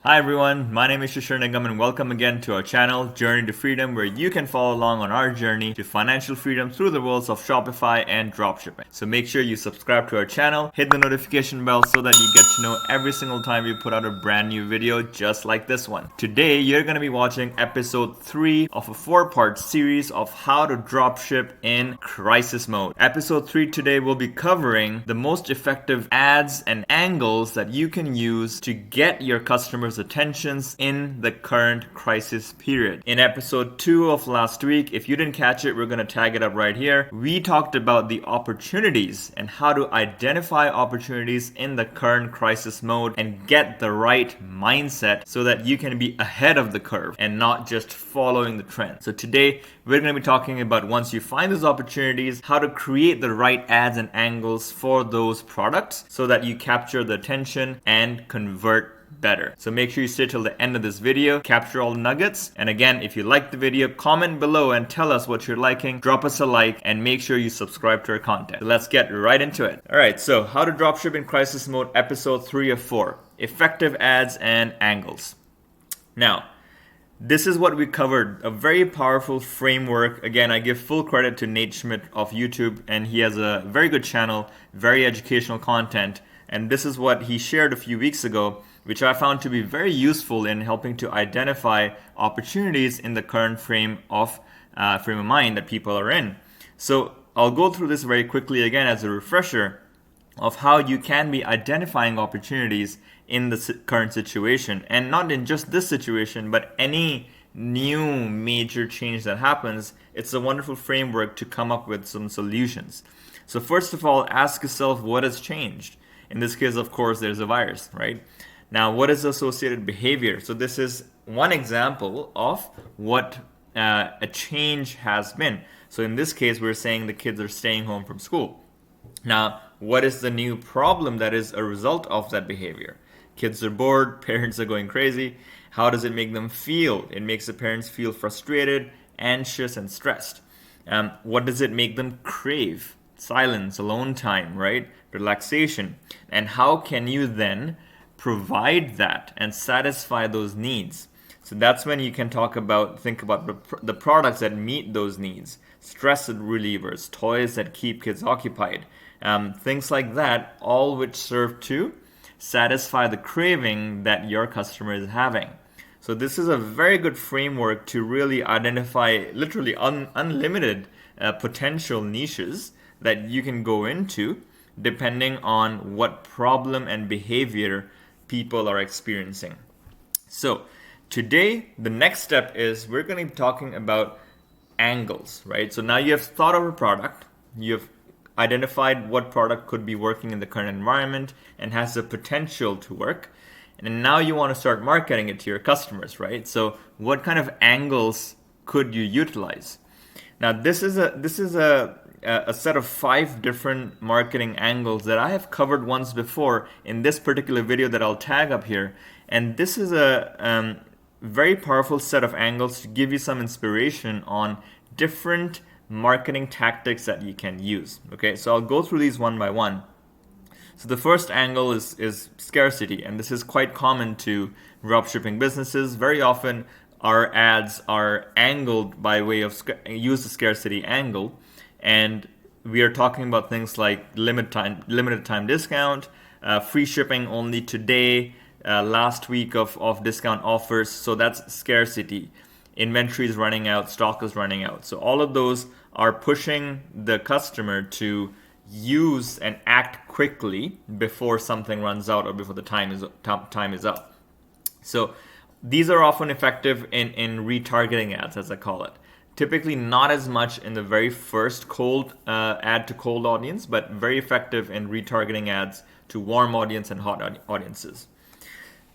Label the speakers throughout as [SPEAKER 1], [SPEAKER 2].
[SPEAKER 1] Hi everyone, my name is St-Germain and welcome again to our channel, Journey to Freedom, where you can follow along on our journey to financial freedom through the worlds of Shopify and Dropshipping. So make sure you subscribe to our channel, hit the notification bell so that you get to know every single time we put out a brand new video just like this one. Today, you're going to be watching episode 3 of a 4-part series of how to dropship in crisis mode. Episode 3 today will be covering the most effective ads and angles that you can use to get your customers' attentions in the current crisis period. In episode 2 of last week, if you didn't catch it, we're going to tag it up right here. We talked about the opportunities and how to identify opportunities in the current crisis mode and get the right mindset so that you can be ahead of the curve and not just following the trend. So today, we're going to be talking about once you find those opportunities, how to create the right ads and angles for those products so that you capture the attention and convert better. So make sure you stay till the end of this video, capture all the nuggets. And again, if you like the video, comment below and tell us what you're liking, drop us a like, and make sure you subscribe to our content. Let's get right into it. All right, so how to dropship in crisis mode, episode 3 of 4, effective ads and angles. Now, this is what we covered, a very powerful framework. Again, I give full credit to Nate Schmidt of YouTube, and he has a very good channel, very educational content. And this is what he shared a few weeks ago, which I found to be very useful in helping to identify opportunities in the current frame of mind that people are in. So I'll go through this very quickly again as a refresher of how you can be identifying opportunities in the current situation, and not in just this situation, but any new major change that happens. It's a wonderful framework to come up with some solutions. So first of all, ask yourself what has changed. In this case, of course, there's a virus, right? Now, what is associated behavior? So this is one example of what a change has been. So in this case, we're saying the kids are staying home from school. Now, what is the new problem that is a result of that behavior? Kids are bored, parents are going crazy. How does it make them feel? It makes the parents feel frustrated, anxious, and stressed. What does it make them crave? Silence, alone time, right? Relaxation. And how can you then provide that and satisfy those needs? So that's when you can think about the products that meet those needs. Stress relievers, toys that keep kids occupied, things like that, all which serve to satisfy the craving that your customer is having. So this is a very good framework to really identify literally unlimited potential niches that you can go into depending on what problem and behavior people are experiencing. So today, the next step is we're going to be talking about angles, right? So now you have thought of a product, you've identified what product could be working in the current environment and has the potential to work. And now you want to start marketing it to your customers, right? So what kind of angles could you utilize? Now this is a set of 5 different marketing angles that I have covered once before in this particular video that I'll tag up here. And this is a very powerful set of angles to give you some inspiration on different marketing tactics that you can use. Okay, so I'll go through these one by one. So the first angle is scarcity, and this is quite common to dropshipping businesses. Very often our ads are angled by way of use the scarcity angle. And we are talking about things like limited time discount, free shipping only today, last week of discount offers. So that's scarcity. Inventory is running out, stock is running out. So all of those are pushing the customer to use and act quickly before something runs out or before the time is up. So these are often effective in retargeting ads, as I call it. Typically not as much in the very first cold ad to cold audience, but very effective in retargeting ads to warm audience and hot audiences.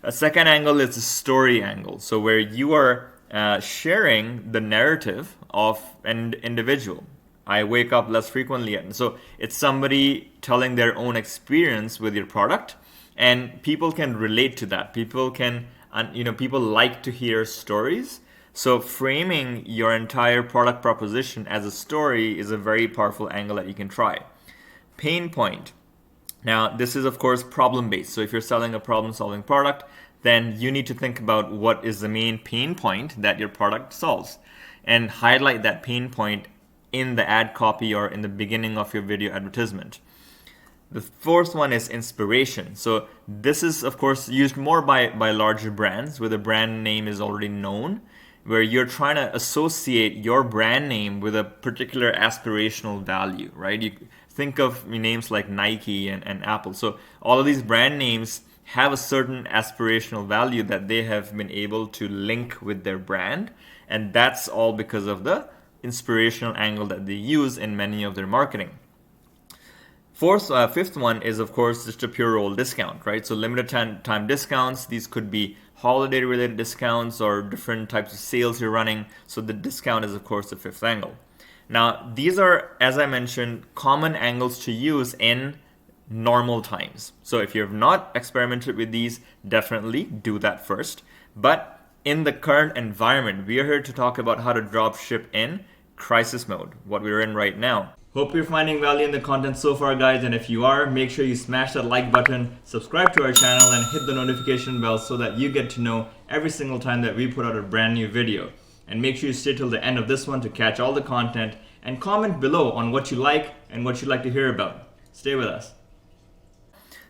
[SPEAKER 1] A second angle is the story angle. So where you are sharing the narrative of an individual. I wake up less frequently. And so it's somebody telling their own experience with your product, and people can relate to that. People like to hear stories. So framing your entire product proposition as a story is a very powerful angle that you can try. Pain point. Now, this is, of course, problem-based. So if you're selling a problem-solving product, then you need to think about what is the main pain point that your product solves and highlight that pain point in the ad copy or in the beginning of your video advertisement. The fourth one is inspiration. So this is, of course, used more by larger brands where the brand name is already known, where you're trying to associate your brand name with a particular aspirational value, right? You think of names like Nike and Apple. So all of these brand names have a certain aspirational value that they have been able to link with their brand. And that's all because of the inspirational angle that they use in many of their marketing. Fifth one is, of course, just a pure old discount, right? So limited time discounts. These could be holiday related discounts or different types of sales you're running. So the discount is, of course, the fifth angle. Now, these are, as I mentioned, common angles to use in normal times. So if you have not experimented with these, definitely do that first. But in the current environment, we are here to talk about how to drop ship in crisis mode, what we're in right now. Hope you're finding value in the content so far, guys, and if you are, make sure you smash that like button, subscribe to our channel, and hit the notification bell so that you get to know every single time that we put out a brand new video. And make sure you stay till the end of this one to catch all the content, and comment below on what you like and what you'd like to hear about. Stay with us.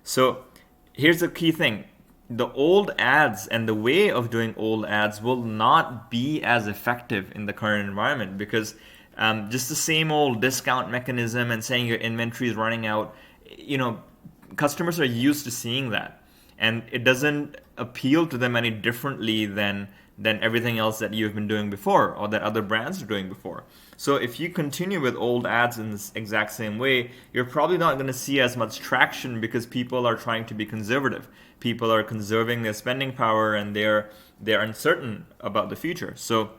[SPEAKER 1] So here's the key thing. The old ads and the way of doing old ads will not be as effective in the current environment because just the same old discount mechanism and saying your inventory is running out, customers are used to seeing that. And it doesn't appeal to them any differently than everything else that you've been doing before or that other brands are doing before. So if you continue with old ads in this exact same way, you're probably not going to see as much traction because people are trying to be conservative. People are conserving their spending power and they're uncertain about the future. So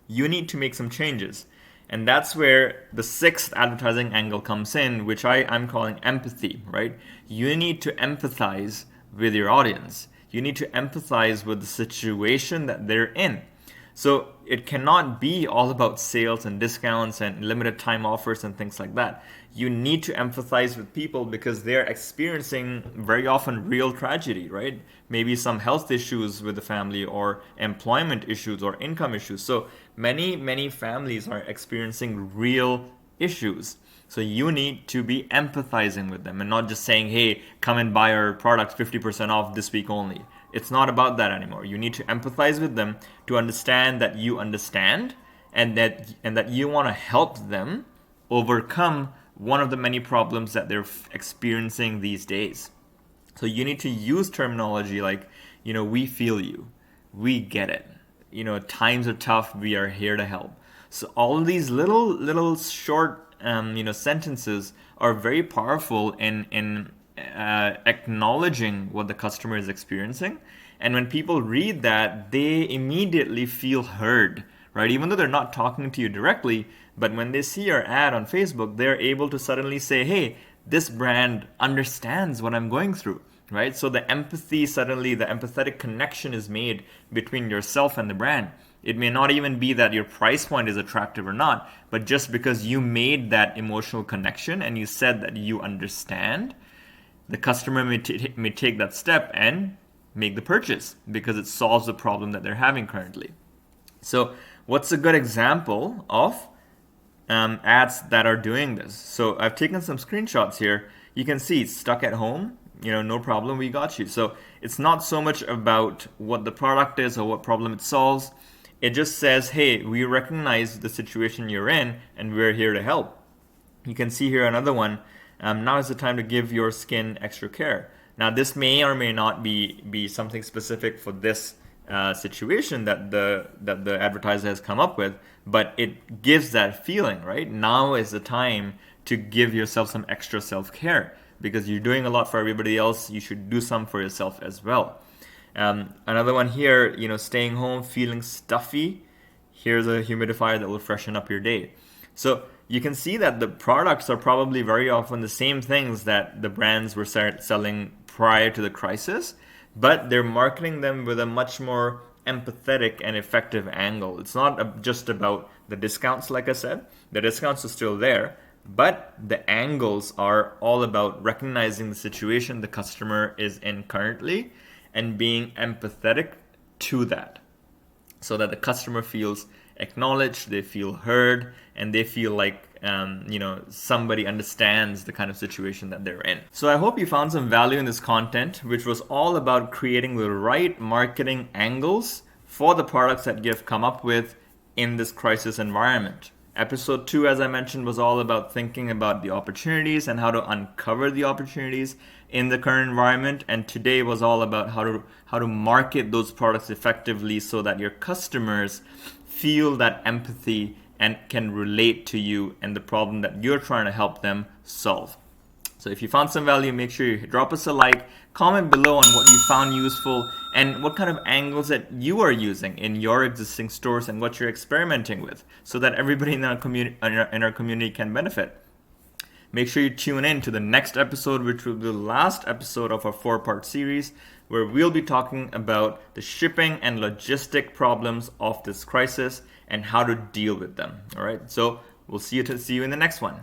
[SPEAKER 1] you need to make some changes. And that's where the sixth advertising angle comes in, which I'm calling empathy, right? You need to empathize with your audience. You need to empathize with the situation that they're in. So it cannot be all about sales and discounts and limited time offers and things like that. You need to empathize with people because they're experiencing very often real tragedy, right? Maybe some health issues with the family or employment issues or income issues. So many families are experiencing real issues. So you need to be empathizing with them and not just saying, hey, come and buy our product 50% off this week only. It's not about that anymore. You need to empathize with them to understand that you understand and that you want to help them overcome one of the many problems that they're experiencing these days. So you need to use terminology like, we feel you, we get it. Times are tough, we are here to help. So all of these little short sentences are very powerful in acknowledging what the customer is experiencing. And when people read that, they immediately feel heard, right? Even though they're not talking to you directly, but when they see your ad on Facebook, they're able to suddenly say, hey, this brand understands what I'm going through, right? So the empathetic connection is made between yourself and the brand. It may not even be that your price point is attractive or not, but just because you made that emotional connection and you said that you understand, the customer may take that step and make the purchase because it solves the problem that they're having currently. So what's a good example of ads that are doing this? So I've taken some screenshots here. You can see stuck at home, no problem, we got you. So it's not so much about what the product is or what problem it solves. It just says, hey, we recognize the situation you're in and we're here to help. You can see here another one. Now is the time to give your skin extra care. Now this may or may not be something specific for this situation that the advertiser has come up with, but it gives that feeling, right? Now is the time to give yourself some extra self-care because you're doing a lot for everybody else. You should do some for yourself as well. Another one here, staying home, feeling stuffy. Here's a humidifier that will freshen up your day. So you can see that the products are probably very often the same things that the brands were selling prior to the crisis, but they're marketing them with a much more empathetic and effective angle. It's not just about the discounts, like I said. The discounts are still there, but the angles are all about recognizing the situation the customer is in currently and being empathetic to that, so that the customer feels acknowledged, they feel heard, and they feel like somebody understands the kind of situation that they're in. So I hope you found some value in this content, which was all about creating the right marketing angles for the products that you've come up with in this crisis environment. Episode 2, as I mentioned, was all about thinking about the opportunities and how to uncover the opportunities in the current environment. And today was all about how to market those products effectively so that your customers feel that empathy and can relate to you and the problem that you're trying to help them solve. So if you found some value, make sure you drop us a like, comment below on what you found useful and what kind of angles that you are using in your existing stores and what you're experimenting with, so that everybody in our community can benefit. Make sure you tune in to the next episode, which will be the last episode of our 4-part series, where we'll be talking about the shipping and logistic problems of this crisis and how to deal with them. All right, so we'll see you in the next one.